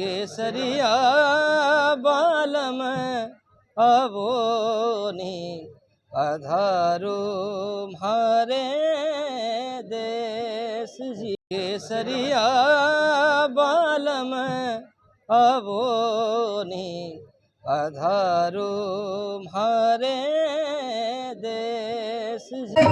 केसरिया बालम अवोनी अधारो मारे देश जी। केसरिया बालम अवोनी अधारो मारे देश जी।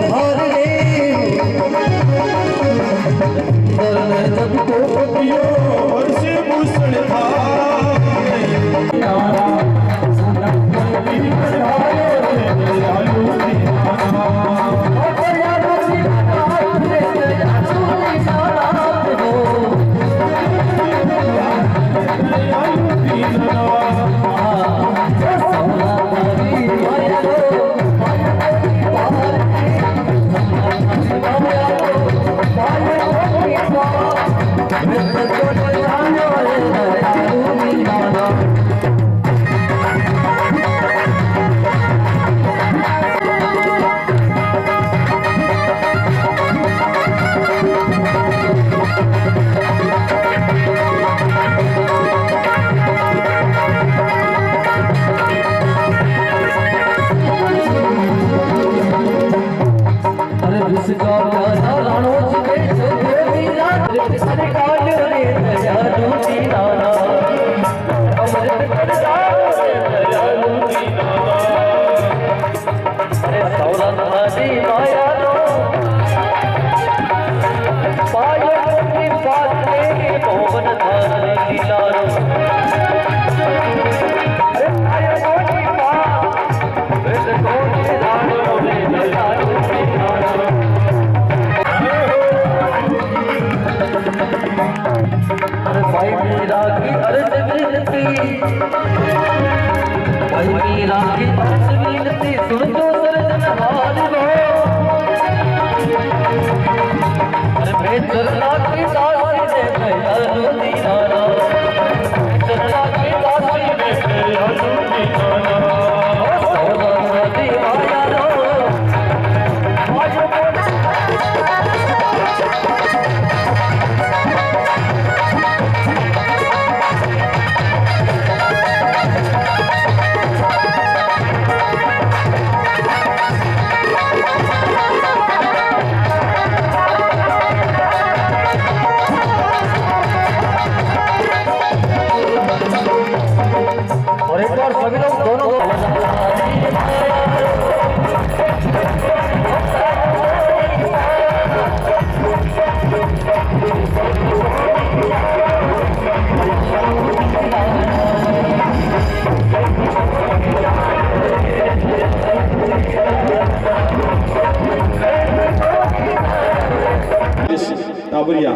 टाबरिया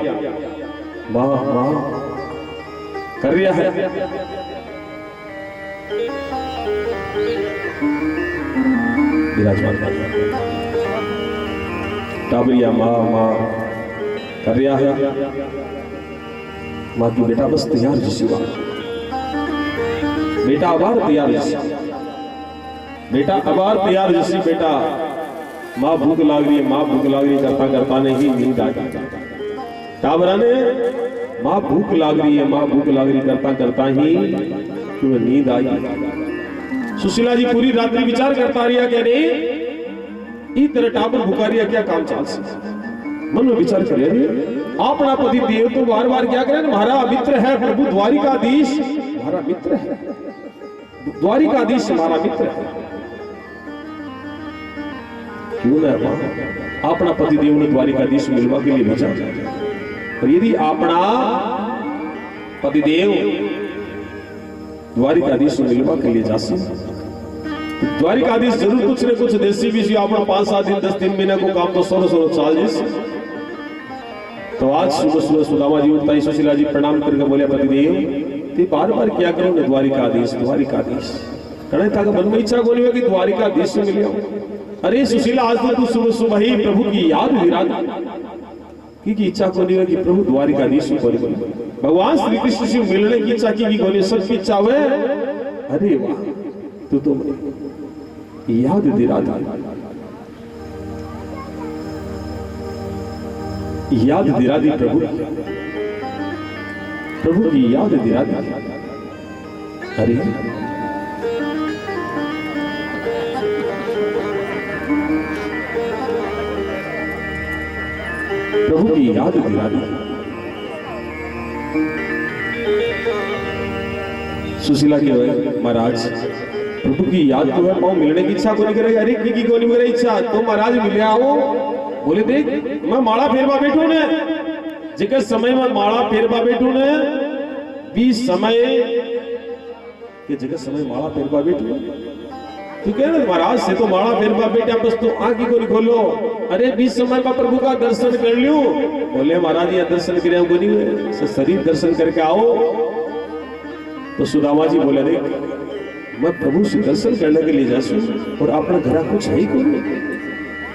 वाह वाह कर रहा है। विराजमान टाबरिया माँ माँ कर रहा है। माँ की बेटा बस तैयार जैसी बात, बेटा आबार तैयार जैसी, बेटा आबार तैयार जैसी। बेटा माँ भूख लाग रही है, माँ भूख लाग रही करता करता ने ही नींद आ गई। टाबरा ने माँ भूख लाग रही है, माँ भूख लाग रही करता करता ही तुम्हें नींद आई। सुशीला जी पूरी रात्रि विचार करता रही कह रही ई तेरे टाबर भूखा रही क्या काम चाल से। मन में विचार कर अपना पति देव तो बार बार क्या करे, हमारा मित्र है प्रभु द्वारिकाधीश, हमारा मित्र है द्वारिकाधीश, हमारा मित्र है। क्यों ना अपना पति देव ने द्वारिकाधीश मिलवा के लिए भेजा। और यदि अपना पतिदेव द्वारिकाधीश मिलवा के लिए जासी, द्वारिकाधीश जरूर कुछ न कुछ देसी भी अपना 5-7 दिन 10 दिन महीने को काम तो 16 साल जैसे। तो आज सुबह सुबह सुदामा जी उठता ही सुशीला जी प्रणाम करके बोले पतिदेव ते बार बार क्या करो ने द्वारिकाधीश द्वारिकाधीश कहे था मन में इच्छा बोली कि द्वारिकाधीश से मिल जाओ। अरे सुशीला आज तो तू सुबह सुबह ही प्रभु की याद विराज की इच्छा को नहीं कि प्रभु द्वारिकाधीश को भगवान श्री कृष्ण से मिलने की इच्छा की गोली सबकी इच्छा हुए। अरे वाह तू तो याद दिला था, याद दिला दी प्रभु। प्रभु की याद दिला दी। अरे प्रभु की याद दिला दी। सुशीला के महाराज प्रभु की याद तो है, पाओ मिलने की इच्छा को नहीं करेगी। अरे की को नहीं करे इच्छा तो महाराज मिले आओ। बोले देख मैं माला फेरवा बैठू ने, जिके समय में माला फेरवा बैठू ने भी समय के जगह समय माला फेरवा बैठू तू कह रहे महाराज से तो माला फेरवा बैठा बस तो आंखी को नहीं खोलो। अरे 20 समय में प्रभु का दर्शन कर लियो। बोले महाराज ये दर्शन करे को नहीं शरीर दर्शन करके आओ। तो सुदामा जी बोले देख मैं प्रभु से दर्शन करने के लिए जासू और अपना घर कुछ है ही कोई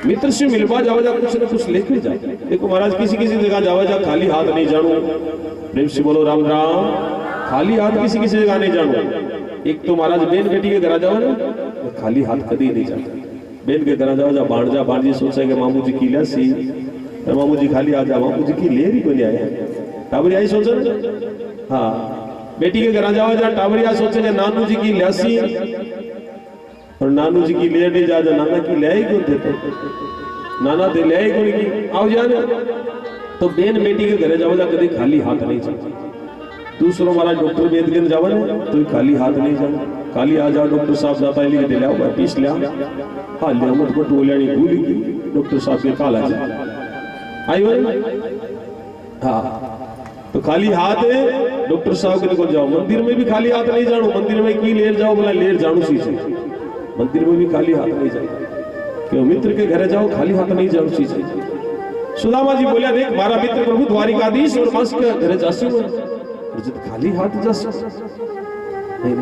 मित्र से मिलवा जाओ जा कुछ ना कुछ लेकर जा। देखो महाराज किसी किसी जगह जाओ जा खाली हाथ नहीं जानो। प्रेम से बोलो राम राम। खाली हाथ किसी किसी जगह नहीं जानो। एक तो महाराज बेन बेटी के घर जाओ ना तो खाली हाथ कभी नहीं जाता। बेन के घर जाओ जा बाण जी सोचा कि मामू जी की सी मामू जी खाली आ जा मामू जी की ले रही कोई आया टाबरी आई सोचा ना। हाँ बेटी के घर जाओ जा टाबरिया सोचे कि नानू जी की ल्यासी और नानू जी की ले नहीं जा नाना की ले क्यों देते नाना दे ले क्यों नहीं आओ जाने। तो बेन बेटी के घर जाओ जा कभी खाली हाथ नहीं जाता। दूसरों वाला डॉक्टर वेद के जाओ ना तो खाली हाथ नहीं जाना। खाली आ जाओ डॉक्टर साहब जाता है लेके ले आओ पीस लिया हाँ लिया मत को टोलियानी भूली की डॉक्टर साहब के काला आई हाँ तो खाली हाथ है डॉक्टर साहब के को जाओ। मंदिर में भी खाली हाथ नहीं जानो। मंदिर में की लेर जाओ बोला लेर जानो सी मंदिर में भी खाली हाथ नहीं जाओ। क्यों मित्र के घर जाओ खाली हाथ नहीं जाओ सी। सुदामा जी बोला देख हमारा मित्र प्रभु द्वारिकाधीश और मास के घर जासू जब खाली हाथ जासू नहीं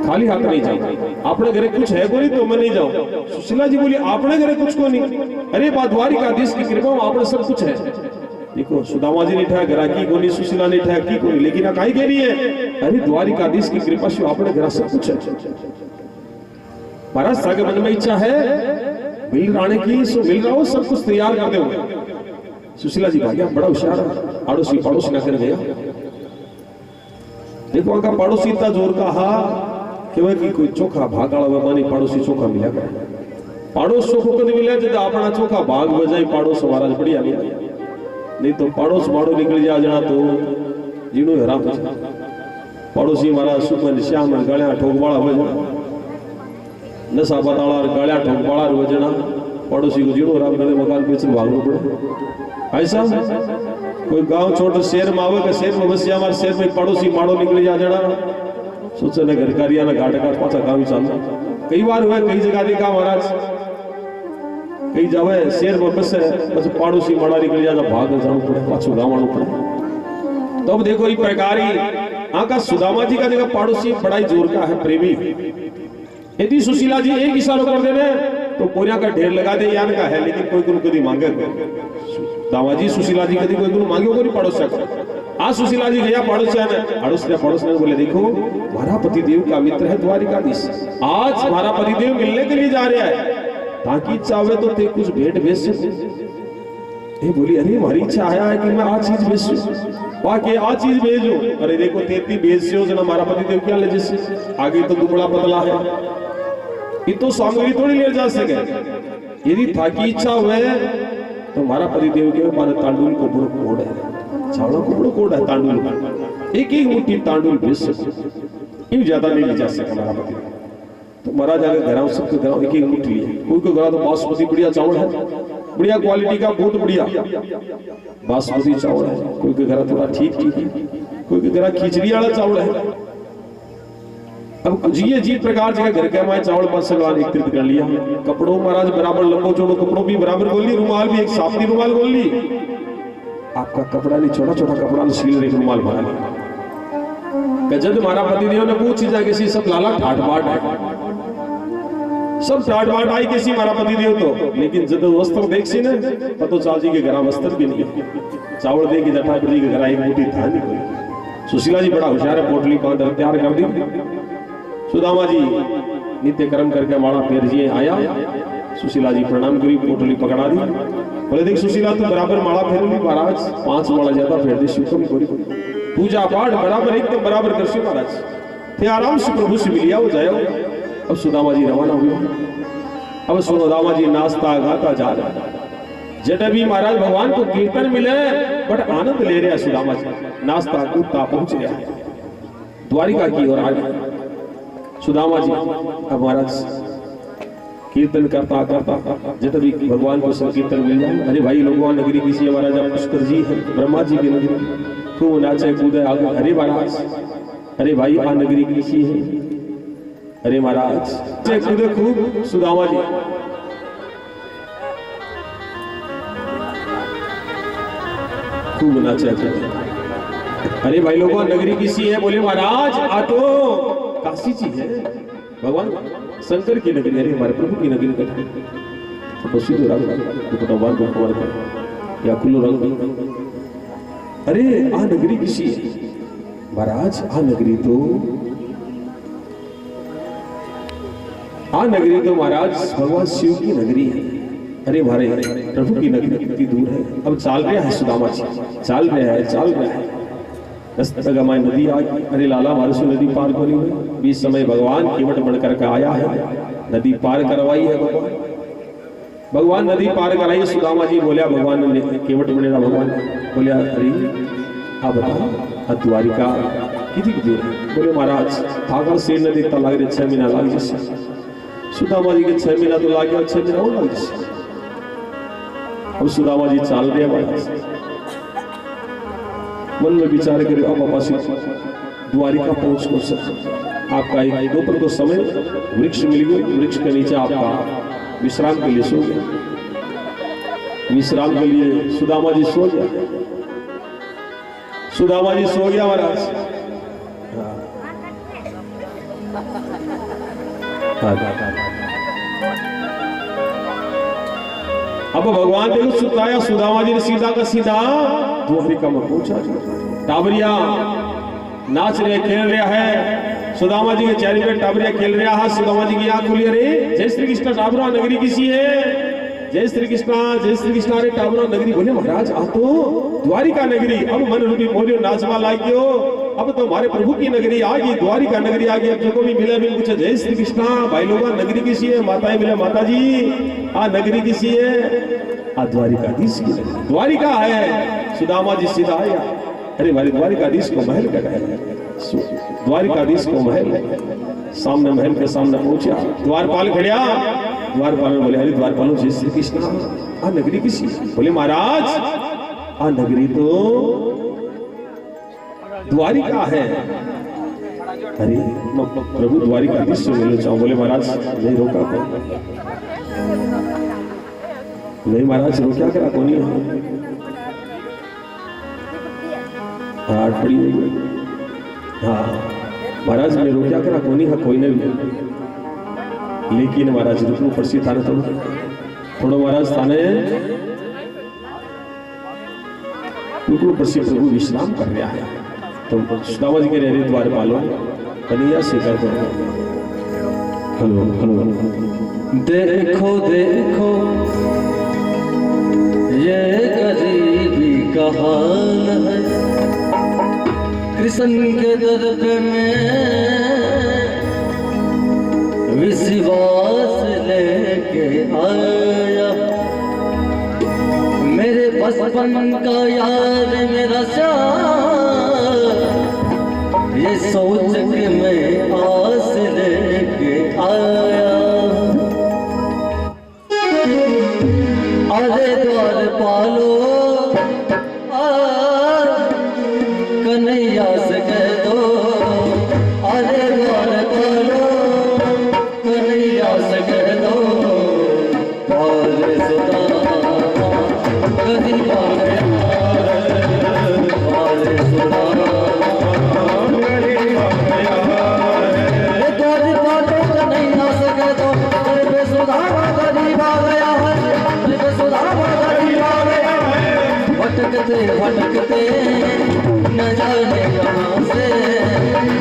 खाली हाथ नहीं जाओ। अपने घरे कुछ है कोई तो मैं नहीं जाऊं। सुशीला जी बोली अपने घरे कुछ को नहीं। अरे बात द्वारिकाधीश की कृपा में अपने सब कुछ है। देखो सुदामा जी ने ठा ग्राहकी को नहीं सुशीला ने ठा की को लेकिन ना काई कह रही है। अरे द्वारिकाधीश की कृपा से अपने घर सब कुछ है। महाराज सागे मन में इच्छा है मिल राणे की सो मिल रहा हो सब कुछ तैयार कर दे। सुशीला जी भाग्या बड़ा होशियार पड़ोसी पड़ोसी ना कर गया। देखो आका पड़ोसी इतना जोर का हा कि वह की कोई चोखा भागाड़ा मानी पड़ोसी चोखा मिला कर पड़ोस चोखो कद मिला जब अपना चोखा भाग बजाई पड़ोस महाराज बढ़िया मिला। नहीं तो पड़ोस माड़ो निकल जा जना तो जीनो हराम हो जाए। पड़ोसी महाराज सुमन श्याम गळ्या ठोकवाड़ा बजना नशा बताड़ा गळ्या ठोकवाड़ा बजना पड़ोसी को जीनो हराम करे मकान पीछे भागना पड़े। ऐसा कोई गांव छोड़ शहर में आवे शहर में बस हमारे शहर में पड़ोसी माड़ो निकल जा जना सोचे ने घरकारिया ना घाट घाट पाछा काम चाल। कई बार हुआ कई जगह देखा महाराज कई जावे शहर में बस बस पड़ोसी माड़ा निकल जाता भाग जाना पड़े पाछो गाँव पड़े। तो अब देखो ये प्रकार आका सुदामा जी का जगह पड़ोसी बड़ा ही जोर का है प्रेमी। यदि सुशीला जी एक इशारा कर देने तो बोरिया का ढेर लगा दे यान का है लेकिन कोई कभी मांगे दामाजी सुशीला जी कभी कोई मांगे को नहीं पड़ोस आज सुशीला जी गया पड़ोस ने बोले देखो हमारा पतिदेव का मित्र है द्वारिकाधीश आज हमारा पतिदेव मिलने के लिए जा रहा है ताकि चाहे तो ते कुछ भेंट भेज सकते। ये बोली अरे हमारी इच्छा आया है कि मैं आज चीज भेजूं बाकी आज चीज भेजूं। अरे देखो तेती भेज से हमारा पतिदेव क्या ले जैसे आगे तो दुबला पतला है ये तो सामग्री थोड़ी ले जा सके। यदि था की इच्छा हुए तो हमारा पतिदेव के ऊपर तांडुल को बड़ो कोड है चावलों को बड़ो कोड है तांडुल एक एक मुट्ठी तांडुल भेज सकते इन ज्यादा नहीं ले जा सके हमारा पतिदेव। तो महाराज आगे घर सबके घर एक एक मुट्ठी लिए कोई को घर तो बासमती बढ़िया चावल है बढ़िया क्वालिटी का बहुत बढ़िया बासमती चावल है कोई के घर थोड़ा ठीक कोई के घर खिचड़ी वाला चावल है। अब जी जी प्रकार जगह घर के हमारे चावल पर सलवार एकत्रित कर लिया। कपड़ों महाराज बराबर लंबो चौड़ो कपड़ों भी बराबर बोल ली रुमाल भी एक साफी रुमाल बोल ली आपका कपड़ा नहीं छोटा छोटा कपड़ा सील एक रुमाल बना लिया। जब हमारा पतिदेव ने पूछी जाए किसी सब लाला ठाट बाट है सब ठाट बाट आई किसी हमारा पतिदेव तो लेकिन जब वस्त्र देख सी ना पतो चाल जी के घर वस्त्र भी नहीं चावल दे के जटा जी के घर एक मोटी था नहीं कोई। सुशीला जी बड़ा होशियार है पोटली बांध तैयार कर दी। सुदामा जी नित्य कर्म करके माड़ा फेर जी आया सुशीला जी प्रणाम करी पोटली पकड़ा दी बोले देख सुशीला तू बराबर माड़ा फेर ली महाराज 5 माड़ा ज्यादा फेर दी शुक्र कोरी पूजा पाठ बराबर एकदम बराबर कर से महाराज थे आराम से प्रभु से मिलिया हो जाए। अब सुदामा जी रवाना हुए। अब सुदामा जी नाचता गाता जा रहा। जब भी महाराज भगवान को कीर्तन मिले बट आनंद ले रहे सुदामा जी, नाचता कूदता पहुंच गया द्वारिका की ओर आ गया सुदामा जी। अब महाराज कीर्तन करता करता जब भी भगवान को संकीर्तन मिल जाए, अरे भाई लोगों नगरी किसी है महाराज, पुष्कर जी है ब्रह्मा जी की नगरी, खूब नाचे कूदे आगे। अरे महाराज, अरे भाई आ नगरी किसी है, अरे महाराज कूदे खूब सुदामा जी। खूब नाचे कूदे, अरे भाई लोगों नगरी किसी है, बोले महाराज आ तो काशी जी है, भगवान शंकर की नगरी, अरे हमारे प्रभु की नगरी कटे या कुल्लू रंग। अरे आ नगरी किसी है महाराज, आ नगरी तो महाराज भगवान शिव की नगरी है। अरे हमारे प्रभु की नगरी कितनी दूर है। अब चाल रहा है सुदामा जी, चाल रहा है गमाए नदी आ गई। अरे लाला मारसू नदी पार को नहीं हुई, बीच समय भगवान केवट बनकर के आया है, नदी पार करवाई है भगवान नदी पार कराई। सुदामा जी बोलिया भगवान ने केवट बनेगा, भगवान बोलिया अरे आप बताओ द्वारिका कितनी दूर है। बोले महाराज भागल से नदी तक लग रहे 6 महीना लग जैसे। सुदामा जी के 6 महीना तो लग गया, 6 महीना और लग जैसे। अब सुदामा जी चाल रहे महाराज, मन में विचार करे अब वापस द्वारिका पहुंच को सकते। आपका एक दोपहर को समय वृक्ष मिल गया, वृक्ष के नीचे आपका विश्राम के लिए सो गया। विश्राम के लिए सुदामा जी सो गया, सुदामा जी सो गया महाराज। अब भगवान ने सुताया, सुदामा जी ने सीधा का सीधा द्वारिका में पहुंचा। टाबरिया नाच रहे खेल रहा है, सुदामा जी के चेहरे पे टाबरिया खेल रहा है। सुदामा जी की आंख खुली, अरे जय श्री कृष्ण टाबरा नगरी किसी है, जय श्री कृष्ण अरे टाबरा नगरी। बोले महाराज आ तो द्वारिका नगरी, अब मन रूपी मोरियो नाचवा लागियो, अब तो हमारे प्रभु की नगरी आ गई, द्वारिका नगरी आ गई। अब जो को भी मिले भी पूछे जय श्री कृष्ण, भाई लोग नगरी किसी है, माताएं मिले माता जी आ नगरी किसी है, आ द्वारिकाधीश की नगरी द्वारिका है। सुदामा जी सीधा आया, अरे हमारे द्वारिकाधीश को महल का है, द्वारिकाधीश को महल, सामने महल के सामने पहुंचा, द्वारपाल खड़िया। द्वारपाल बोले अरे द्वारपाल जय श्री कृष्ण आ नगरी किसी। बोले महाराज आ नगरी तो द्वारिका है। अरे प्रभु द्वारिकाधीश से मिलना चाहूं। बोले महाराज नहीं रोका को, नहीं महाराज रोका करा को नहीं हाथ पड़ी हुई। हाँ महाराज ने रोका करा को नहीं, कोई नहीं, लेकिन महाराज रुकू प्रसिद्ध थाने थोड़ा महाराज थाने रुकू प्रसिद्ध प्रभु विश्राम कर रहा है। तो सुदामा जी के रे द्वारपालो कन्हैया से कर दो, हेलो हेलो देखो देखो ये गरीबी का हाल है, कृष्ण के दर पे मैं विश्वास लेके आया। मेरे बचपन का यार मेरा श्याम, ये सोच के मैं आस लेके आया। अरे द्वारपालो कन्हैया से कह दो, अरे द्वारपालो कन्हैया से कह दो, अरे सुदामा कभी आ गया, अरे सुदामा भटकते भटकते न जाने कहाँ से,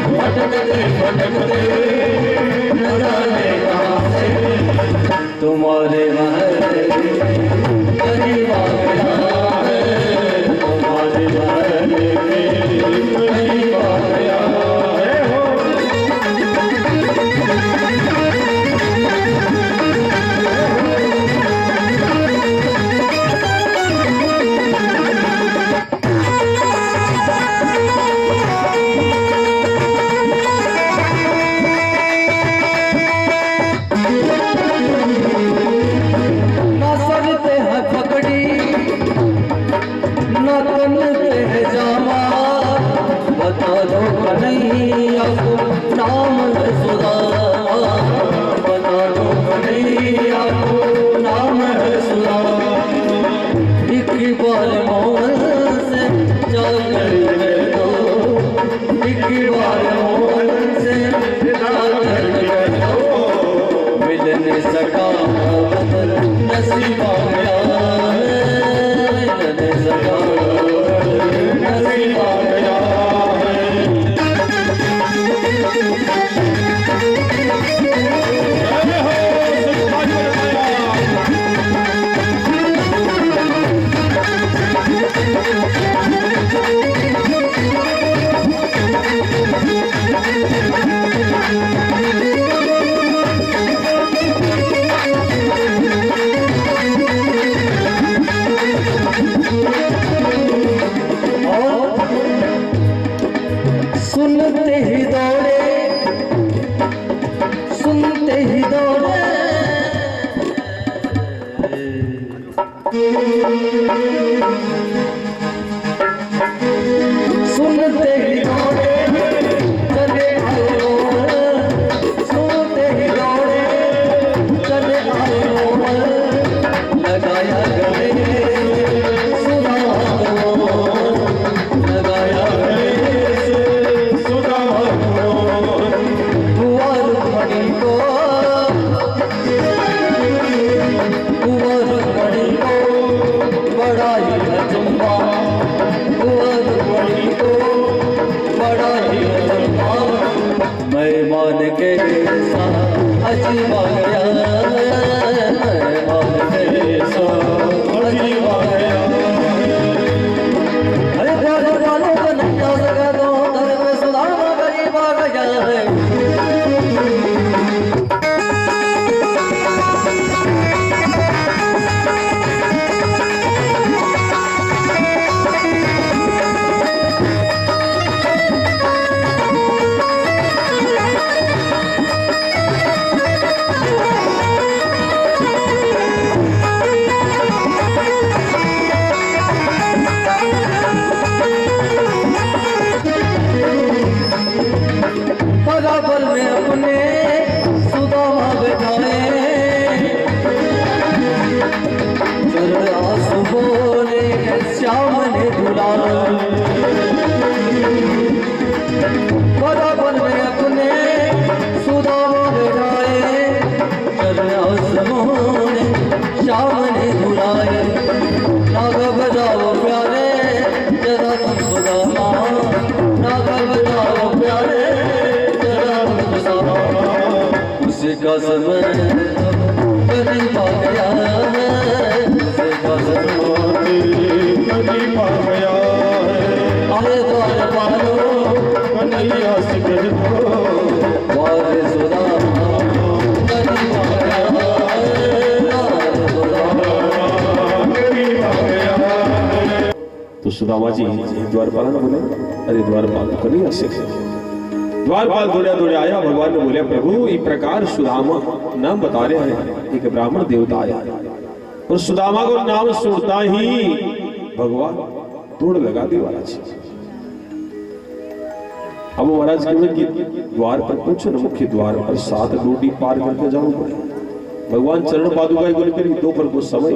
भटकते भटकते न जाने कहाँ से, तुम्हारे महल करीब आ गया है, तुम्हारे महल कन्हैया को नाम है सुदामा, बता दो कन्हैया को नाम है सुदामा। एक बार मोहन से जाकर कर दो, एक बार मोहन से जाकर कर दो, मिल नहीं सका बदल नसीब आ गया, मिल नहीं सका नसीब आ गया। सुनते ही दौड़े, सुनते ही दौड़े, सुनते ही दौड़े चले आए रोमन, सुनते ही दौड़े चले आए रोमन, लगाया गले सुदामा, लगाया गले कुंवर मणि को, कुंवर मणि को बड़ा ही अचंभा, कुंवर मणि को बड़ा ही अचंभा। मैं मान के साथ अजीब आ गया, मैं मान के साथ अजीब आ गया। अरे प्यार वालों को नहीं जा सका तो घर में सुदामा गरीब आ गया है। बराबर में अपने सुदामा बैठाए, चरण आंसू बोले श्याम ने दुलारा। बराबर में अपने सुदामा बैठाए, चरण आंसू बोले श्याम ने दुलाए। नाग बजाओ प्यारे जरा तुम सुदामा, नाग बजाओ प्यारे उसका समय करीब आ गया, उसका समय करीब आ गया। अरे द्वार पालो कन्हैया से कह दो, वारे सुदामा करीब आ गया, वारे सुदामा करीब आ गया। तो सुदामा जी द्वारपाल ने बोले, अरे द्वारपाल तो कन्हैया से द्वारपाल दौड़ा दौड़े आया। भगवान ने बोले, प्रभु इस प्रकार सुदामा नाम बता रहे हैं, एक ब्राह्मण देवता आया और सुदामा को नाम सुनता ही भगवान दौड़ लगा दी महाराज। अब महाराज कहते कि द्वार पर पहुंचे, मुख्य द्वार पर 7 डोडी पार करके जाना पड़े। भगवान चरण पादुका करी दोपहर को समय,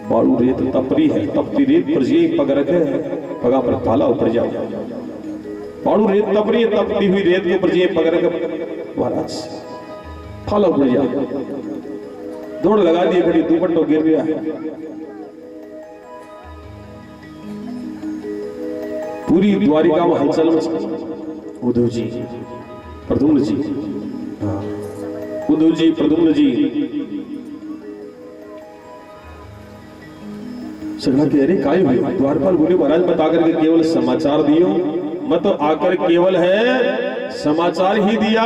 बारू रेत तपरी है, तपती रेत पर ये पग रखे पगा पर थाला ऊपर जाओ। बारू रेत तपरी है, तपती हुई रेत के ऊपर ये पग रखे महाराज थाला ऊपर जाओ। दौड़ लगा दी खड़ी, दुपट्टो गिर गया। पूरी द्वारिका में हलचल मच गई। उद्धव जी, प्रद्युम्न जी, उद्धव जी, प्रद्युम्न जी सगड़ा के अरे काय हुई? द्वारपाल बोले, महाराज बता करके केवल समाचार दियो, मत आकर केवल है समाचार ही दिया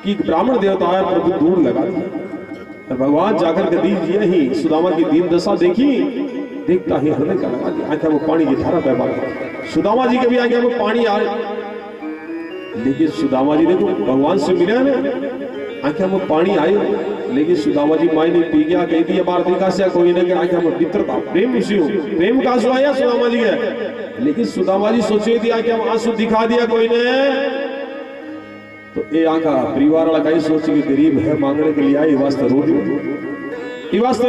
कि ब्राह्मण देवता आया, प्रभु दूर लगा दिया। भगवान जाकर के दीजिए ही सुदामा की दीन दशा देखी, देखता ही हृदय का लगा दिया, आंखें में पानी की धारा बह पा। सुदामा जी के भी आंखें में पानी आ, लेकिन सुदामा जी देखो भगवान से मिले ना, आंखें में पानी आयो, लेकिन सुदामा जी माई ने पी गया, कह दिया बार दिखा से कोई ने आंखें में मित्रता प्रेम उसी प्रेम का आंसू आया सुदामा जी के, लेकिन सुदामा जी सोचे दिया कि हम आंसू दिखा दिया कोई ने, तो ये आंखा परिवार वाला कहीं सोच के गरीब है मांगने के लिए आई, वास्ते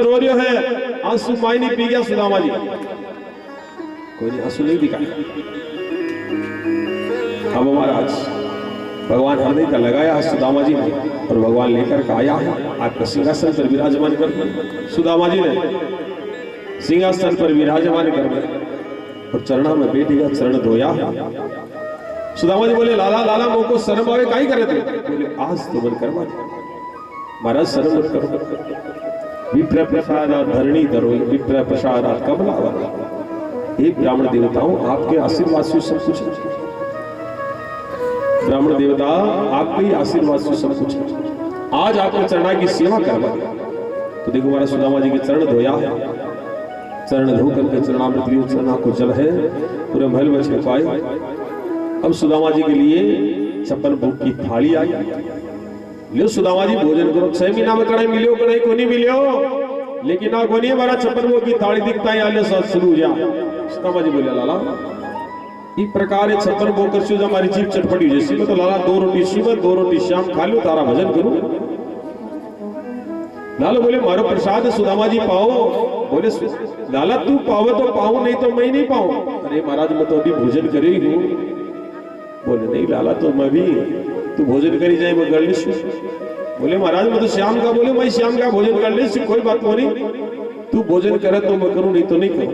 रो रही है, आंसू माई ने पी गया सुदामा जी, कोई ने आंसू नहीं दिखाया। अब महाराज भगवान हृदय का लगाया है सुदामा जी ने, और भगवान लेकर के आया है आपका सिंहासन पर विराजमान कर, सुदामा जी ने सिंहासन पर विराजमान कर और चरणा में बैठ गया, चरण धोया। सुदामा जी बोले लाला लाला मोको शर्म आवे काई करे थे? बोले आज तो मन करवा महाराज शर्म मत करो, विप्र प्रसाद धरणी धरो, विप्र प्रसाद कमला, हे ब्राह्मण देवताओं आपके आशीर्वाद से सब कुछ है, ब्राह्मण देवता आपके ही आशीर्वाद से सब कुछ है, आज आपको चरणा की सेवा करवा। तो देखो हमारा सुदामा जी के चरण धोया है, चरण धो करके चरणामृत चरणा को जल है पूरे महल में छिपाए। अब सुदामा जी के लिए 56 भोग की थाली आई, लियो सुदामा जी भोजन करो, 6 महीना में कड़ाई मिलियो कड़ाई को नहीं मिलियो, लेकिन ना कोनी हमारा 56 भोग की थाली दिखता है आले साथ शुरू हो जा। सुदामा जी बोले लाला इस प्रकार 56 भोग कर जो हमारी जीभ चटपटी जैसी में, तो लाला 2 रोटी सुबह 2 रोटी शाम खा लो, तारा भजन करो। लाला बोले मारो प्रसाद है सुदामा जी पाओ, बोले लाला तू पाओ तो पाऊं, नहीं तो मैं नहीं पाऊं। अरे महाराज मैं तो अभी भोजन करे ही हूं। बोले नहीं लाला तो मैं भी, तू भोजन करी जाए मैं कर ली। बोले महाराज मैं तो श्याम का, बोले मैं श्याम का भोजन कर ली, कोई बात नहीं, तू भोजन करे तो मैं करूं, नहीं तो नहीं करूं।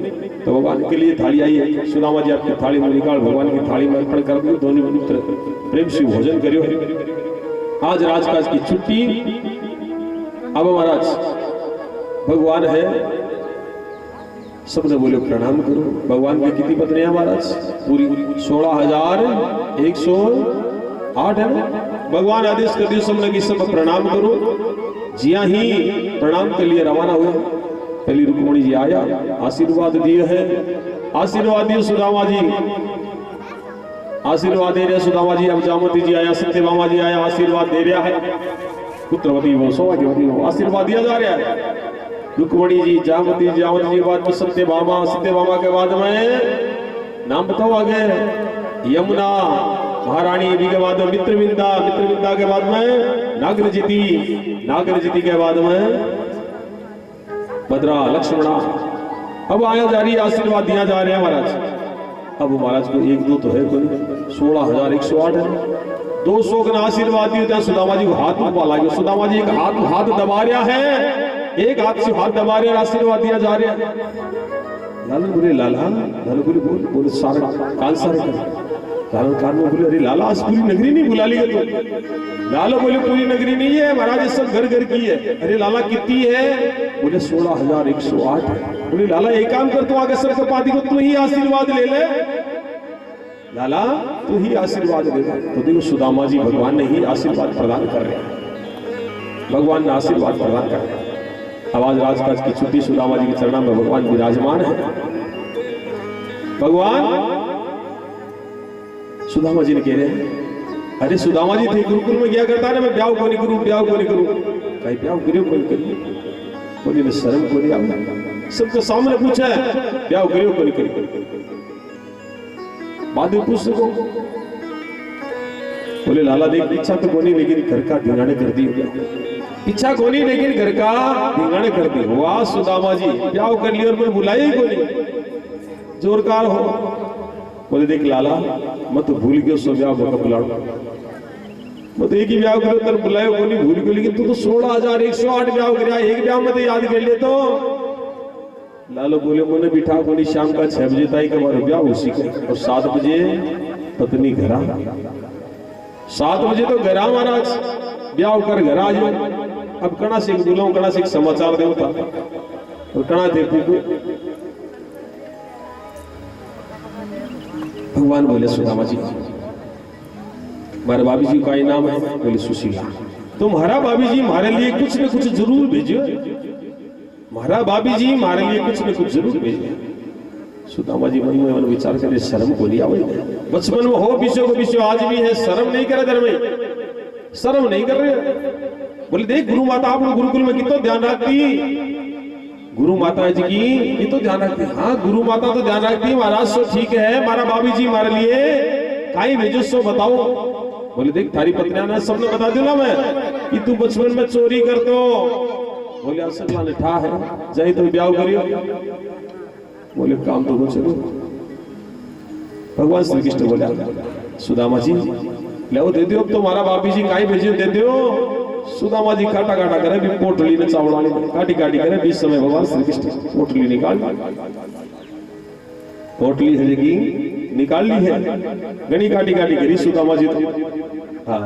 तो भगवान के लिए थाली आई है, सुदामा जी आपकी थाली में निकाल भगवान की थाली में अर्पण कर दो, दोनों मित्र प्रेम से भोजन करियो। आज राजकाज की छुट्टी। अब महाराज भगवान है, सबने बोले प्रणाम करो। भगवान की कितनी पत्नियां महाराज? पूरी 16,108 है ना। भगवान आदेश कर दियो सबने कि सब प्रणाम करो। जिया ही प्रणाम के लिए रवाना हुए, पहली रुक्मणी जी आया, आशीर्वाद दिए है, आशीर्वाद दिए सुदामा जी, आशीर्वाद दे रहे सुदामा जी। अब जामवती जी आया, सत्यभामा जी आया, आशीर्वाद दे रहा है, पुत्रवती हो सौभाग्यवती हो, आशीर्वाद दिया जा रहा है। रुक्मणी जी, जामवती जी के बाद में सत्यभामा, सत्यभामा के बाद में नाम बताओ आगे, यमुना महारानी जी के बाद में मित्रविंदा, मित्रविंदा के बाद में नागरजिती, नागरजिती के बाद में भद्रा, लक्ष्मणा। अब आया जा रही है, आशीर्वाद दिया जा रहा है महाराज। अब महाराज को 1-2 तो है कोई, 16,108 है, 200 का आशीर्वाद दिया। सुदामा जी को हाथ में पाला गया, सुदामा जी एक हाथ दबा रहा है, एक हाथ से हाथ दबा रहे, आशीर्वाद दिया जा रहा है। लाला बोले लाला, लाला बोले बोले सारे कान सारे कर, लाला कान में बोले अरे लाला आज पूरी नगरी नहीं बुला ली है तो? लाला बोले पूरी नगरी नहीं है महाराज, ये सब घर घर की है। अरे लाला कितनी है? बोले 16,108 है। बोले लाला एक काम कर, तू आगे सबसे पाती को तू ही आशीर्वाद ले ले, लाला तू ही आशीर्वाद ले ले। तो देखो सुदामा जी भगवान ने ही आशीर्वाद प्रदान कर रहे हैं, भगवान ने आशीर्वाद प्रदान कर रहे हैं। आवाज राजकाज की छुट्टी, सुदामा जी के चरणों में भगवान विराजमान है। भगवान सुदामा जी ने कह रहे हैं, अरे सुदामा जी थे गुरुकुल में क्या करता है ना, मैं ब्याह को नहीं करूं, ब्याह को नहीं करूं। कहीं ब्याह करियो कोई करियो, बोले मैं शर्म को नहीं आऊंगा, सबके सामने पूछा है ब्याह करियो को नहीं करियो, बाद में पूछ सको। बोले लाला देख इच्छा तो कोनी, लेकिन घर का धिंगाने कर दी, इच्छा कोनी लेकिन घर का धिंगाने कर दी। वाह सुदामा जी ब्याह कर लिया और मैं बुलाया ही कोनी, जोरकार हो। बोले देख लाला मैं तो भूल गया सो ब्याह को बुलाओ, मैं तो एक ही ब्याह करो तर बुलायो कोनी, भूल गयो, लेकिन तू तो 16,108 ब्याह कर, एक ब्याह में तो याद कर ले। तो लालो बोले मैंने बिठा कोनी, शाम का 6 बजे तक हमारा ब्याह उसी को, और 7 बजे पत्नी घरा, 7 बजे तो घरा महाराज ब्याह कर घर आ जाओ। अब कणा सिंह बुलाऊं, कणा सिंह समाचार दे होता, और कणा देवती को भगवान बोले सुदामा जी हमारे भाभी जी का नाम है? बोले सुशीला। तुम्हारा भाभी जी हमारे लिए कुछ न कुछ जरूर भेजो, हमारा भाभी जी हमारे लिए कुछ न कुछ जरूर भेजो। सुदामा जी मन में विचार करे, शर्म को लिया बचपन में हो विषय को विषय आज भी है, शर्म नहीं करे, धर्म शर्म नहीं कर रहे। बोले देख गुरु माता आप गुरुकुल में कितना ध्यान रखती, गुरु माता जी की ये तो ध्यान रखती। हाँ गुरु माता तो ध्यान रखती महाराज, सो ठीक है मारा भाभी जी मारे लिए काई भेजो सो बताओ। बोले देख थारी पत्नियां ने सबने बता दिया ना मैं कि तू बचपन में चोरी कर दो। बोले असला ने ठा है जाई तो ब्याह करियो। बोले काम तो चलो। भगवान श्री कृष्ण बोले सुदामा जी ले दे दो, अब तो हमारा भाभी जी काई भेजे दे दो। सुदामा जी काटा काटा करे भी पोटली ने चावल काटी काटी करे, बीच समय भगवान श्री कृष्ण पोटली निकाल, पोटली से जगी निकाल ली है, गणी काटी काटी करी सुदामा जी तो। हाँ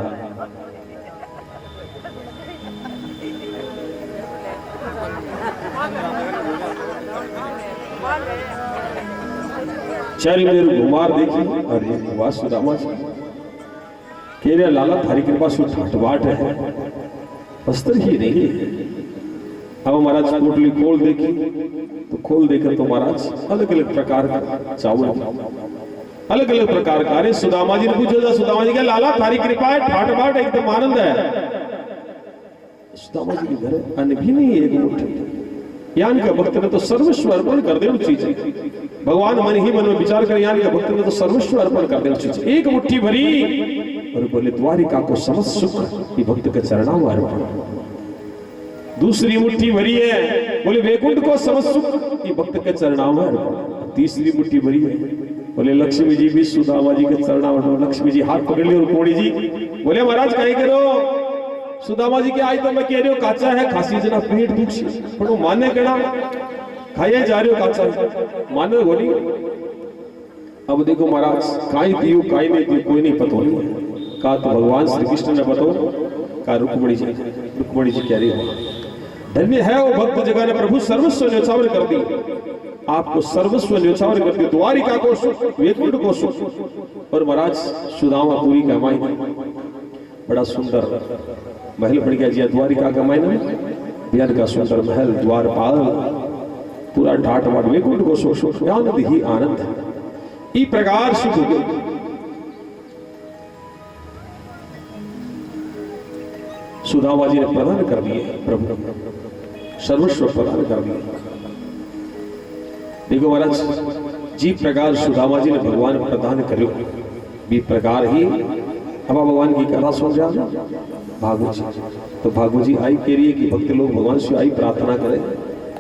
चल मेरे घुमार देखी, अरे वाह सुदामा जी कह रहे लाला थारी कृपा से ठाटबाट है, अस्तर ही नहीं है। अब महाराज पोटली खोल देखी तो खोल देखा तो महाराज अलग अलग प्रकार का चावल, अलग अलग प्रकार का। अरे सुदामा जी ने पूछा, सुदामा जी क्या लाला थारी कृपा है ठाटबाट एकदम आनंद है। सुदामा जी के घर अन्न भी नहीं है एक मुट्ठी। यान का भक्त ने तो सर्वस्व अर्पण कर दे चीज, भगवान मन ही मन में विचार कर यान का भक्त ने तो सर्वस्व अर्पण कर दे चीज, एक मुट्ठी भरी। और बोले द्वारिका को समस्त सुख ये भक्त के चरणां में अर्पण। दूसरी मुट्ठी भरी है, बोले वैकुंठ को समस्त सुख ये भक्त के चरणां में अर्पण। तीसरी मुट्ठी भरी है, बोले लक्ष्मी जी भी सुदामा जी के चरणां में अर्पण। लक्ष्मी जी हाथ पकड़ लिया और कोड़ी जी बोले महाराज काहे करो। सुदामा जी के आज तो मैं कह रही हूँ काचा है खासी जना पेट दुख से पर माने कड़ा खाया जा रहे हो काचा माने बोली। अब देखो महाराज काई दियो काई नहीं दियो कोई नहीं पतो नहीं का, तो भगवान श्री कृष्ण ने बताओ का रुक्मणी जी कह रही हो धन्य है वो भक्त जगह ने प्रभु सर्वस्व न्योछावर कर दी, आपको सर्वस्व न्योछावर कर दी, द्वारिका को सुख वैकुंठ को सुख। और महाराज सुदामा पूरी का माई बड़ा सुंदर महल बन गया जी, द्वारिका का मायने बिहार का सुंदर महल द्वारपाल पूरा ठाट बाट वैकुंठ को सुख सुख आनंद ही आनंद है। ई प्रकार सुख सुदामा जी ने प्रदान कर दिए, प्रभु सर्वस्व प्रदान कर दिए। देखो महाराज जी प्रकार सुदामा जी ने भगवान प्रदान करो भी प्रकार ही अब भगवान की कथा सुन रहा भागु जी। तो भागु जी आई कह रही है कि भक्त लोग भगवान से आई प्रार्थना करें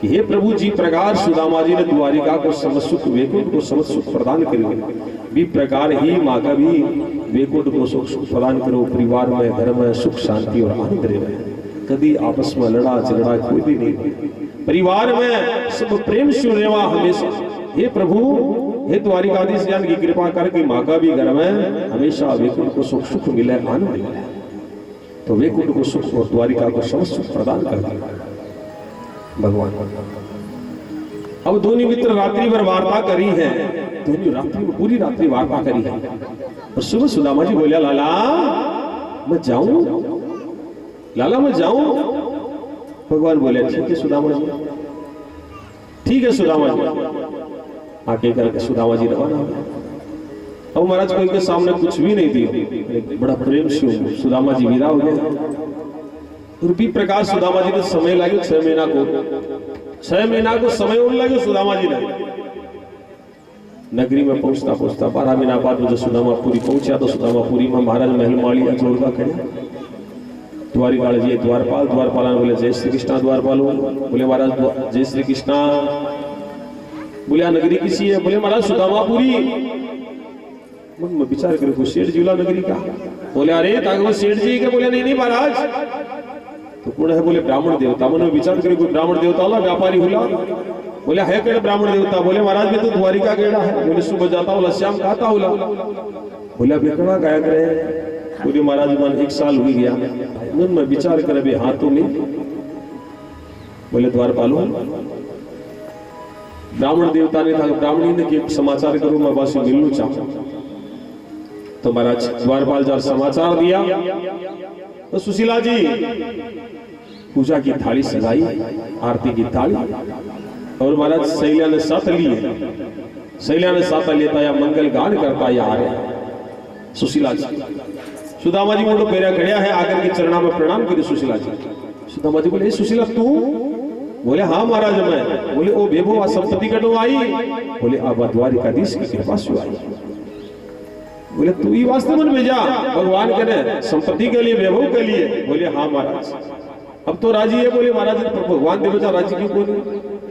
कि हे प्रभु जी प्रकार सुदामा जी ने द्वारिका को समस्त सुख वैकुंठ को समस्त सुख प्रदान करो, भी प्रकार ही माँ का भी वैकुंठ को सुख प्रदान करो, परिवार में घर में सुख शांति और आनंद रहे, कभी आपस में लड़ा झगड़ा कोई भी नहीं, परिवार में सब प्रेम से रेवा हमेशा। हे प्रभु हे द्वारिकाधीश ज्ञान की कृपा करके माँ का भी घर में हमेशा वैकुंठ को सुख सुख मिले आनंद मिले। तो वैकुंठ को सुख और द्वारिका को समस्त सुख प्रदान कर दिया भगवान। अब दोनों मित्र रात्रि भर वार्ता करी है, दोनों रात्रि में पूरी रात्रि वार्ता करी है। और सुबह सुदामा जी बोलिया लाला मैं जाऊं, लाला मैं जाऊं। भगवान बोले ठीक है सुदामा जी, ठीक है सुदामा जी। आके करके सुदामा जी रवाना हुए। अब महाराज कोई के सामने कुछ भी नहीं दिया, बड़ा प्रेम से सुदामा जी विदा हो गए। और भी प्रकार सुदामा जी ने समय लगे 6 महीना को, 6 महीना को समय उन लगे सुदामा जी ने नगरी में पहुंचता पहुंचता 12 महीना बाद मुझे सुदामापुरी पहुंचा। तो सुदामापुरी में महाराज महल मालिया जोड़गा खड़े द्वारिका जी द्वारपाल, द्वारपाल ने बोले जय श्री कृष्णा द्वारपाल। बोले महाराज जय श्री कृष्णा। बोले नगरी किसी है? बोले महाराज सुदामापुरी। मन में विचार करे सेठ जिला नगरी का। बोले अरे ताकि सेठ जी के? बोले नहीं महाराज तो कौन है? बोले ब्राह्मण देवता। मन में विचार करे कोई ब्राह्मण देवता होला व्यापारी होला। बोले है केड़ा ब्राह्मण देवता? बोले महाराज भी तो द्वारिका गेड़ा है। बोले सुबह जाता होला शाम खाता होला। बोले अब कड़ा गाया करे? बोले महाराज मन 1 साल हुई गया। मन में विचार करे बे हाथों में। बोले द्वारपाल ब्राह्मण देवता ने था, ब्राह्मणी ने कि समाचार करो मैं बासी मिलना चाहूं। तो महाराज द्वारपाल जब समाचार दिया तो सुशीला जी पूजा की थाली सजाई, आरती की थाली। और महाराज शैल्या ने साथ ली है, शैल्या ने साथ लेता या मंगल गान करता या आ रहे सुशीला जी। सुदामा जी मोटो पेरा खड़िया है, आकर के चरणा में प्रणाम करे सुशीला जी। सुदामा जी बोले सुशीला तू? बोले हाँ महाराज मैं। बोले ओ बेबो आ संपत्ति कटो आई? बोले अब द्वारिकाधीश की कृपा से आई। बोले तू ही वास्तव में भेजा भगवान करे संपत्ति के लिए, वैभव के लिए? बोले हाँ महाराज। अब तो राजी है? बोले महाराज भगवान दे बचा, राजी क्यों बोले?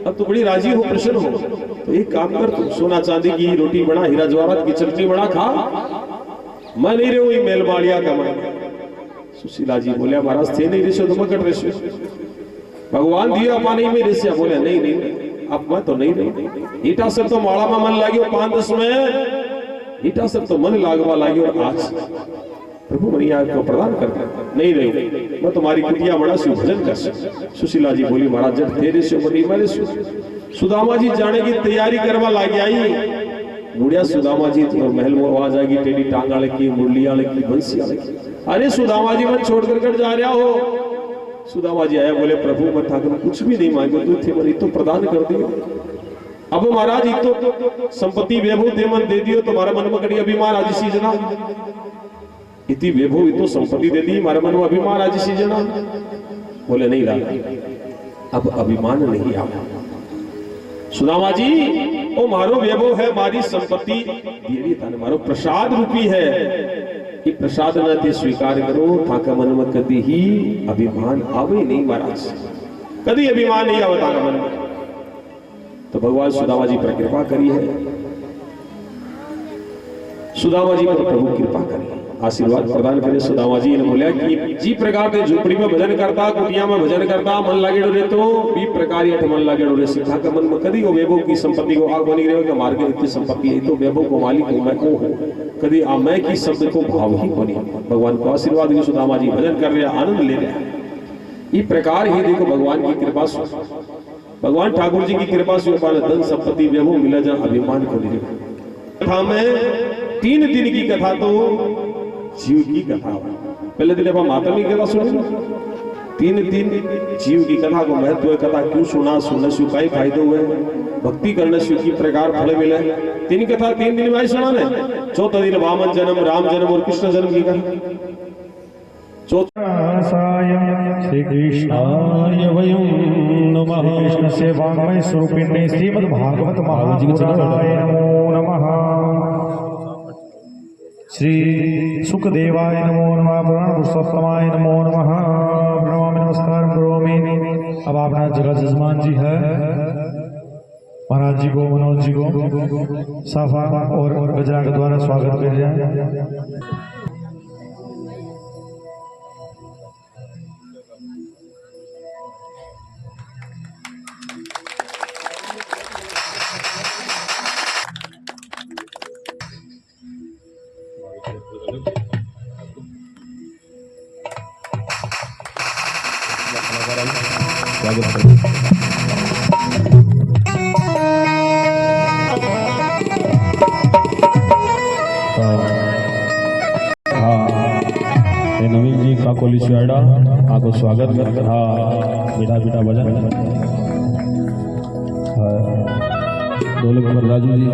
अब तो बड़ी राजी हो, प्रसन्न हो, तो एक काम कर, तू सोना चांदी की रोटी बना, हीरा जवाहरात की चटनी बना, खा, मैं नहीं रही मेल बाड़िया कमा। सुशीला जी बोले महाराज थे नहीं रेशो तो मैं कट रेशो, भगवान दिया पानी में रेसिया। बोले नहीं नहीं अब मैं तो नहीं रही, ईटा सब तो माड़ा में मन लागी, 5-10 में ईटा सब तो मन लागवा लागी, और आज प्रभु मनिया को प्रदान करता नहीं रही, मैं तुम्हारी कुटिया बड़ा शिव भजन कर। सुशीला जी बोली महाराज जब तेरे से बड़ी मेरे। सुदामा जी जाने की तैयारी करवा लागी आई, मुड़िया सुदामा जी तो महल में आवाज आएगी, टेढ़ी टांग आले की, मुरलिया आले की, बंसी आले की। अरे सुदामा जी मैं छोड़ कर जा रहा हो। सुदामा जी आया, बोले प्रभु मैं ठाकुर कुछ भी नहीं मांगे, तू थे मन तो प्रदान कर दियो। अब महाराज तो संपत्ति वैभव दे मन दे दियो, तुम्हारा मन में कड़ी अभिमान आज सी जना, इतनी वैभव तो संपत्ति दे दी, हमारे मन में अभिमान आज सी जना। बोले नहीं लाला अब अभिमान नहीं आवा। सुदामा जी ओ मारो वैभव है, मारी संपत्ति देवी था, मारो प्रसाद रूपी है, ये प्रसाद न ते स्वीकार करो, थाका मन में कभी ही अभिमान आवे नहीं महाराज, कभी अभिमान नहीं आवे थाका मन में। तो भगवान सुदामा जी पर कृपा करी है, सुदामा जी पर प्रभु कृपा करी, आशीर्वाद प्रदान करे। सुदामा जी ने बोला कि जी प्रकार के झोपड़ी में भजन करता, कुटिया में भजन करता, मन लागे डोरे तो भी प्रकार ये मन लागे डोरे सीखा का मन में कदी वो वैभव की संपत्ति को आग बनी रहे, मार्ग में इतनी संपत्ति है तो वैभव को मालिक हूं मैं को हूं, कदी आ मैं की शब्द को भाव ही बनी। भगवान को आशीर्वाद की सुदामा जी भजन कर रहे, आनंद ले रहे। इस प्रकार ही देखो भगवान की कृपा से, भगवान ठाकुर जी की कृपा से धन संपत्ति वैभव मिला जा, अभिमान को नहीं। कथा में 3 दिन की कथा तो जीव की कथा, पहले दिन आप माता की कथा सुनो, 3 दिन जीव की कथा को महत्व है। कथा क्यों सुना, सुनने से कई फायदे हुए, भक्ति करने से की प्रकार फल मिले। 3 कथा 3 दिन में सुना ने। चौथा दिन वामन जन्म, राम जन्म और कृष्ण जन्म की कथा। श्री कृष्णाय वयं नमः। कृष्ण से वाङ्मय स्वरूपिणे श्रीमद् भागवत महापुराणाय नमो नमः। श्री सुखदेवाय नमो नमः। पुराण पुरुषोत्तमाय नमो नमः। प्रणमामि नमस्कार करोमि। अब आपका जगह जजमान जी है, महाराज जी को, मनोज जी को साफा और गजरा के द्वारा स्वागत कर जाए। नवीन जी काकोली सियाड़ा आपको स्वागत करते। हाँ बेटा बेटा भजन ढोलक पर राजू जी,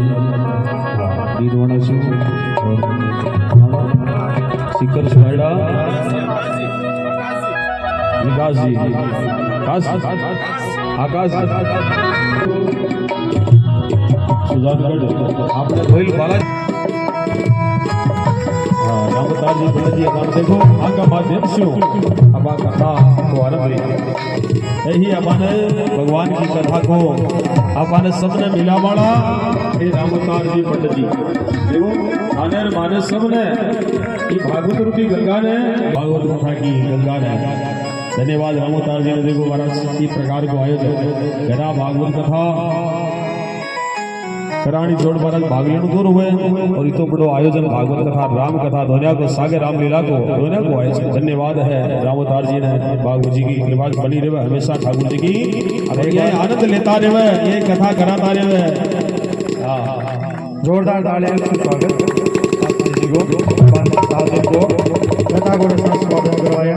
दीदवाना सिंह सिकर सियाड़ा, विकास जी, आकाश सुजानगढ़ आपने धोइल बालाजी, रामतार जी पंडित जी आप देखो आका माध्यम से अब कथा को आरंभ यही अपने भगवान की कथा को अपने सबने मिला वाला ये रामतार जी पंडित जी देखो आने माने सबने ये भागवत रूपी गंगा ने, भागवत कथा की गंगा ने। धन्यवाद रामतार जी ने। देखो महाराज इस प्रकार को आयोजन घना भागवत कथा करानी जोड़ महाराज भागलेनु दूर हुए और इतो बड़ो आयोजन भागवत कथा राम कथा धोनिया को सागे रामलीला को धोनिया को आए। धन्यवाद है रामोतार जी ने। बाबू जी की कृपा बनी रहे हमेशा, ठाकुर जी की ये आनंद लेता रहे, ये कथा कराता रहे। जोरदार तालियां से स्वागत जी को कथा को स्वागत करवाया।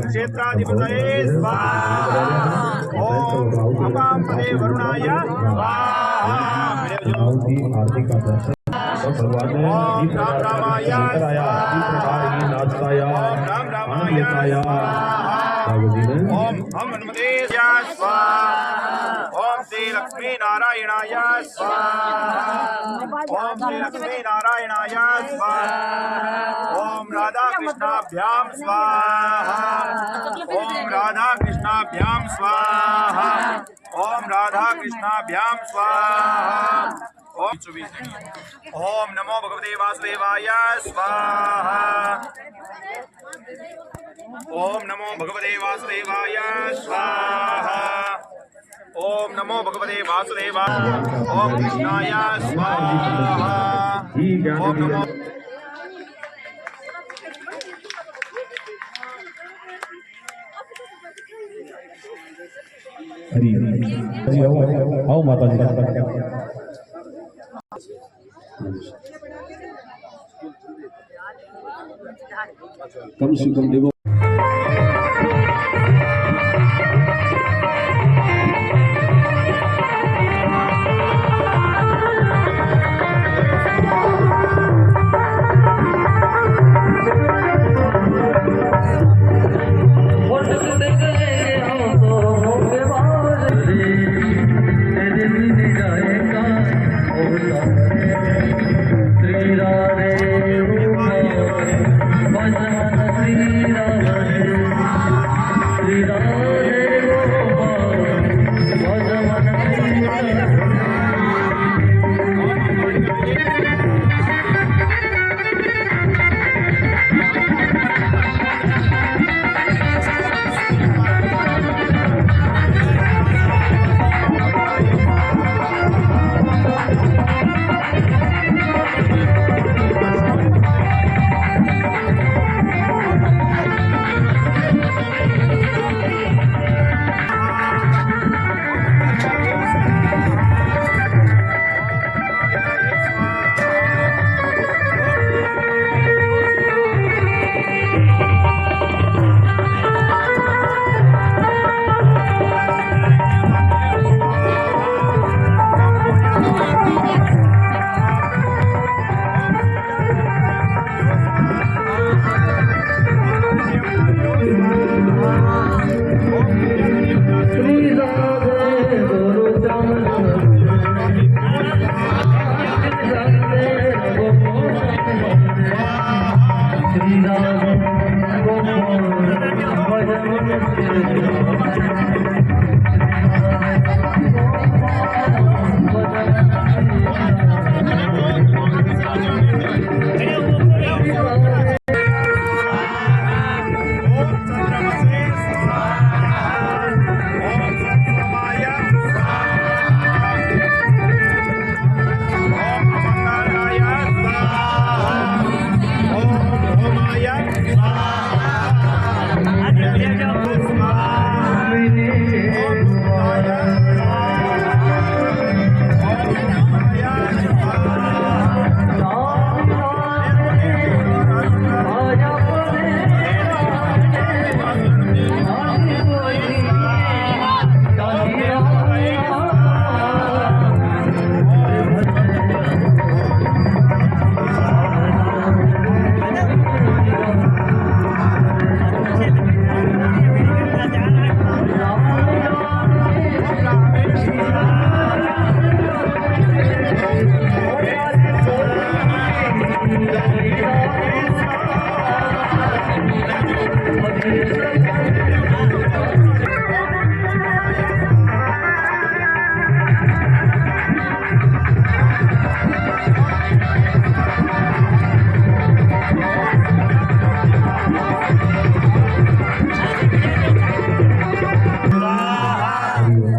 क्षेत्राधिपतये स्वाहा। ओम अपापदे वरुणाय स्वाहा। भगवान ने ओम राम रामाय ओम हम हनुमते स्वाहा। ओम श्री लक्ष्मी नारायणाय स्वाहा। ओम श्री लक्ष्मी नारायणाय स्वाहा। ओम राधा कृष्णाभ्याम स्वाहा। ओम राधा कृष्णाभ्याम स्वाहा। ओम राधा कृष्णाभ्याम स्वाहा। ओम नमो भगवते वासुदेवाय स्वाहा। ओम नमो भगवते वासुदेवाय स्वाहा। ओम नमो भगवते वासुदेवाय। ओम कृष्णाय स्वाहा। ओम नमो हरि जी आओ माता जी कम से कम देखो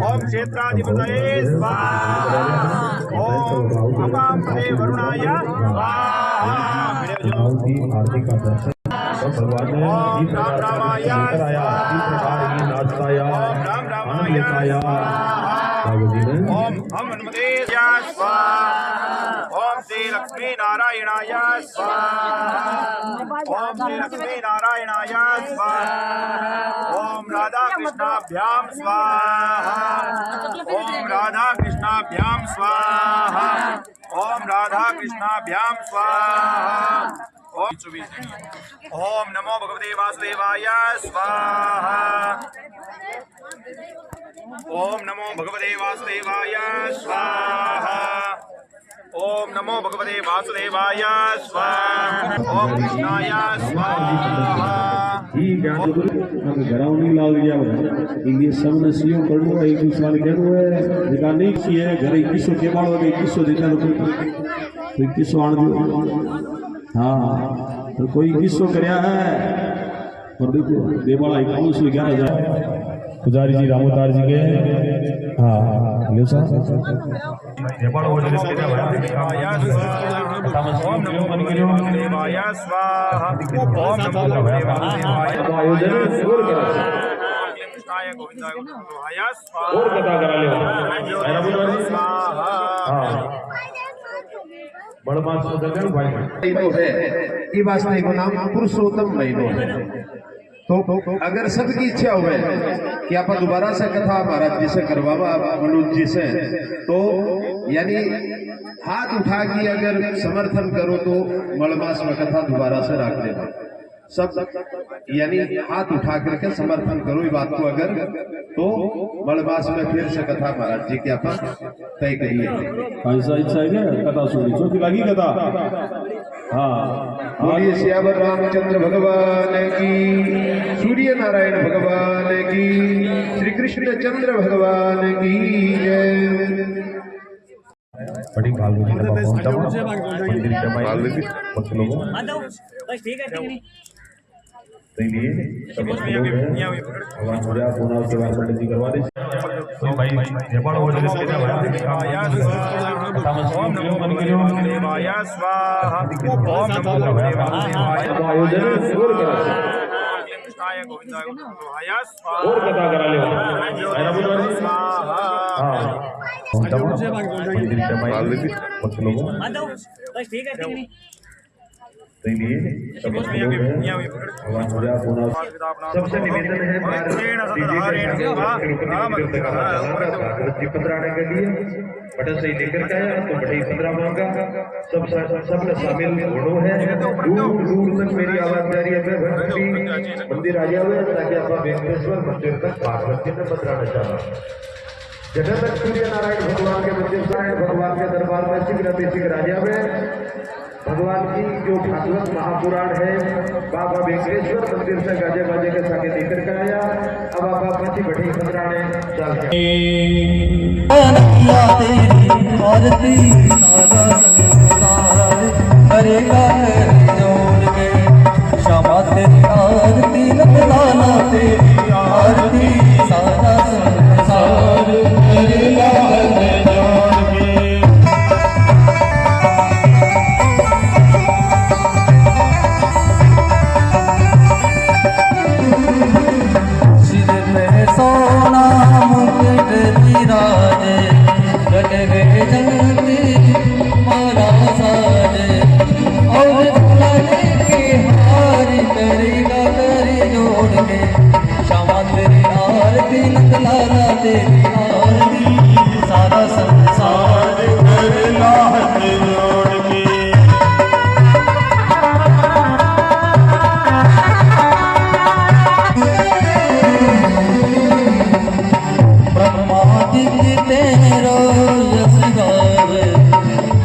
ओम क्षेत्राधिपतये स्वाहा। ओम अपांपते वरुणाय स्वाहा। आरती का दर्शन भगवान ने ओम राम रामाय ओम हम हनुमते स्वाहा। ओम श्री लक्ष्मी नारायणाय स्वाहा। ओम श्री लक्ष्मी नारायणाय स्वाहा। ओम राधा कृष्णाभ्याम स्वाहा। ओम राधा कृष्णाभ्याम स्वाहा। ओम राधा कृष्णाभ्याम स्वाहा। ओम नमो भगवते वासुदेवाय स्वाहा। ओम नमो भगवते वासुदेवाय स्वाहा। ओम नमो भगवते वासुदेवाय स्वाहा। ओम कृष्णाय स्वाहा। ठीक है तो घराव नहीं लाग गया ये सब ने सीओ करनो एक दूसरा ने कहनो है निकाल नहीं किए घरे किसो के बाड़ो के किसो देता कोई किसो आण दो हाँ तो कोई किसो करया है और देखो देवाला 11,000 पुजारी जी रामोतार जी के हाँ ले सा नेपाल हो जले से ओम नमो भगवते वासुदेवाय स्वाहा। ओम नमो भगवते वासुदेवाय आयोजन जोर करा कृष्णाय गोविंदाय गोविंदाय स्वाहा। और कथा करा ले स्वाहा। हां बड़मास सदगर भाई महीनो है ये वास्ते को नाम पुरुषोत्तम महीनो है। तो अगर सबकी इच्छा हो कि आप दोबारा से कथा महाराज जी से करवावा मनोज जी से तो यानी हाथ उठा के अगर समर्थन करो तो मलमास में कथा दोबारा से रख देना सब यानी हाथ उठा करके समर्थन करो ये बात को अगर तो मलमास में फिर से कथा महाराज जी की आप तय करिए। ऐसा इच्छा है क्या कथा सुनी चौकी लगी कथा हाँ बोलिए श्यावर रामचंद्र भगवान की, सूर्य नारायण भगवान की, श्री कृष्ण चंद्र भगवान की जय। बड़ी भागवती का बस ठीक है ठीक नहीं भगवान पूजा पुनः के बाद पंडित जी करवा दे कोई भाई नेपाल हो जले से ओम नमो भगवते वासुदेवाय स्वाहा। ओम नमो भगवते वासुदेवाय आयोजन जोर करा कृष्णाय गोविंदाय गोविंदाय स्वाहा। और कथा करा ले स्वाहा। हां बस ठीक है ठीक भगवान पूजा पुनः सबसे निवेदन है भागवत जी 15 आने के लिए बटन से लेकर के आया तो बटे 15 मांगा सब में शामिल होनो है। दूर दूर तक मेरी आवाज जा रही है भक्ति मंदिर आ जावे ताकि आप वेंकटेश्वर मंदिर तक भागवत जी में बतराना चाहता जगह तक सूर्य नारायण भगवान के मंदिर नारायण भगवान के दरबार में शीघ्र आ जावे। भगवान की जो भागवत महापुराण है बाबा वेंकटेश्वर मंदिर से गाजे बाजे के साथ लेकर के आया। अब बाबा पति बढ़ी खतराने चल अनकिया तेरी आरती सारा संसार करेगा जोड़ के क्षमा तेरी आरती नंदलाला तेरी आरती सारा संसार करेगा जोड़ के। सिर में सोना मुकुट विराजे गले जंती माला साजे और गले की हारी करेगा करी जोड़ के क्षमा तेरी आरती नंदलाला तेरी आरती सारा संसार करेगा जोड़ के। ब्रह्मादित्य तेरो यश गावे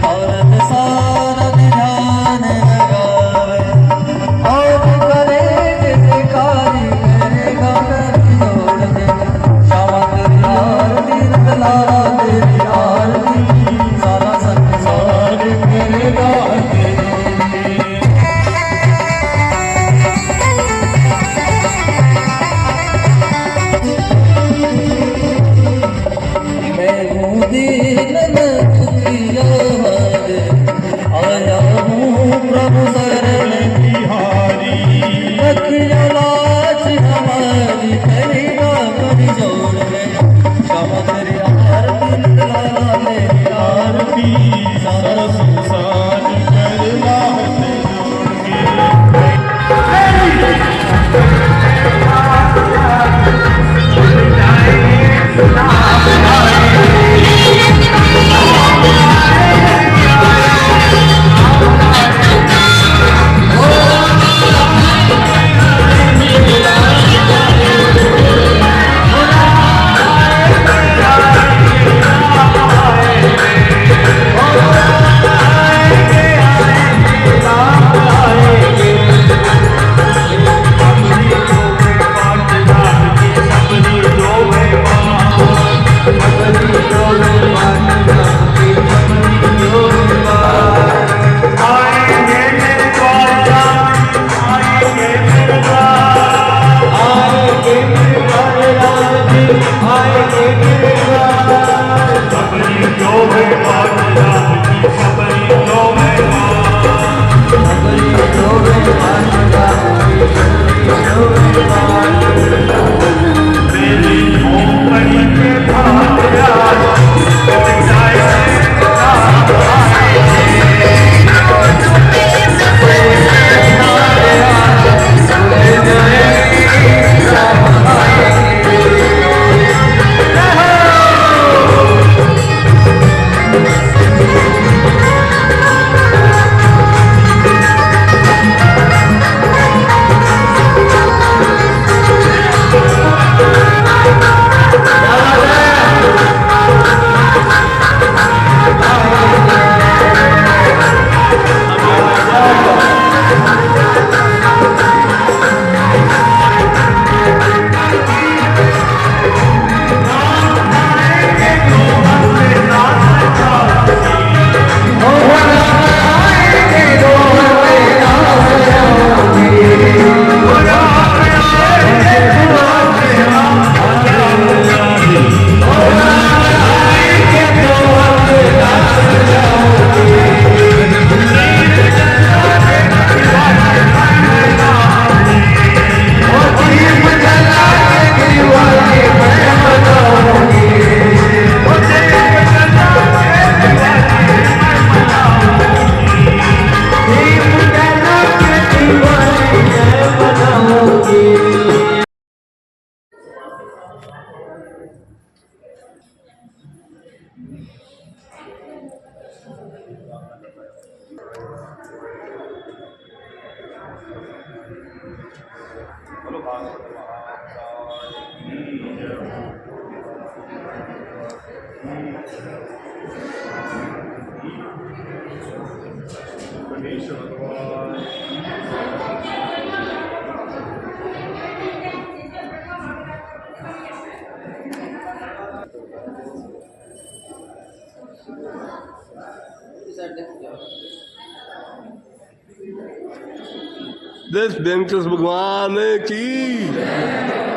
भारत सारा ध्यान लगावे और करे जयकारी करेगा करी जोड़ के क्षमा तेरी आरती नंदलाला तेरी आरती सारा संसार करेगा जोड़ के। मैं हूँ दीन दुखिया आया हूँ प्रभु शरण बिहारी रखियो लाज हमारी तेरी बाबरी जोड़ में क्षमा तेरी आरती नंदलाला तेरी आरती सारा संसार करेगा जोड़ के। देश वेंकटेश्वर भगवान की